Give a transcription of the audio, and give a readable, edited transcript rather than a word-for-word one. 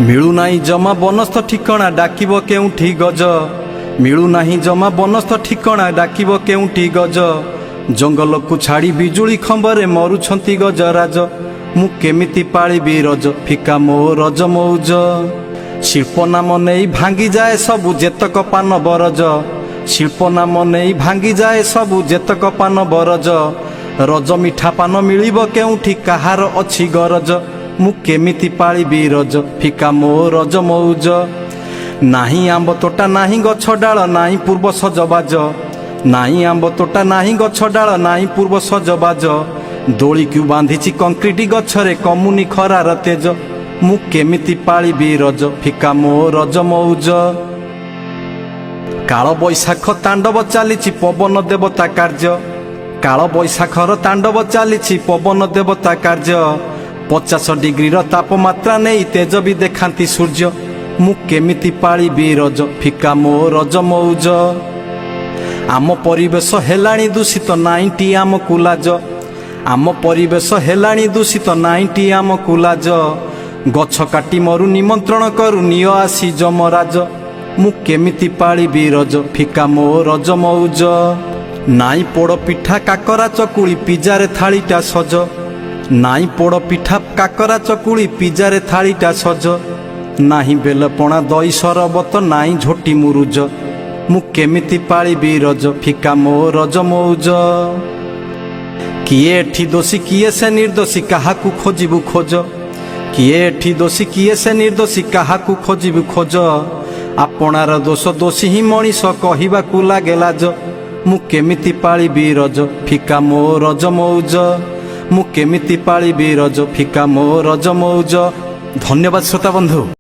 मिलुनाई जमा बनस्थ ठिकणा डाकिब केउठी गज मिलुनाही जमा बनस्थ ठिकणा डाकिब केउठी गज जंगल को छाड़ी बिजुली खंबरे मरुछंती गजराज मु केमिति पाळिबी रज फिका मो रज मौज शिल्प नाम नहीं भांगी जाए सबु जेतक पान बरज शिल्प नाम नहीं भांगी जाए सबु जेतक पान बरज रज मिठा पान मिलिब केउठी काहार अछि गरज मु केमिति पाळिबी रज फिका मो रज मौज नाही आंब तोटा नाही गछ डाल नाही पूर्व सजबाज नाही आंब तोटा नाही गछ डाल नाही पूर्व सजबाज दोली क्यू बांधिची कंक्रीट गछरे कमुनी खरार तेज मु केमिति पाळिबी रज फिका मो रज मौज काल बैशाख तांडव चलीची पवन देवता कार्य काल बैशाखर तांडव चलीची पवन देवता कार्य 50 डिग्री तापमात्रा नहीं तेज भी देखांती सूर्य मु केमिति पाळिबी रज फिका मो रज मौज आम परिवेश हेलाणी दूषित नाइंटी आम कुलाज आम परिवेश हेलाणी दूषित नाइंटी आम कुलाज गछ काटी मरु निमंत्रण करु निय आसी जमराज मु केमिति पाळिबी रज फिका मो रज मौज नाई पोड़ पिठा काकरा चकुली पिजारे थालीटा सज नाई पोड़ पिठा काकरा चकुली पिजारे थालीटा सज नाही बेलपणा दही सरबत नाई झोटी मुरुज मु केमिति पाळिबी रज फिका मो रज मौज किए एठी दोषी किए से निर्दोषी काहाकू खोजिबु खोज किए एठी दोषी किए से निर्दोषी काहाकू खोजिबु खोज आपणार दोष दोषी ही मनीष कहिबाकू लागे लाज मु केमिति पाळिबी रज फिका मो रज मौज मु केमिति पाळिबी रज फिका मो रज मौज। धन्यवाद श्रोता बंधु।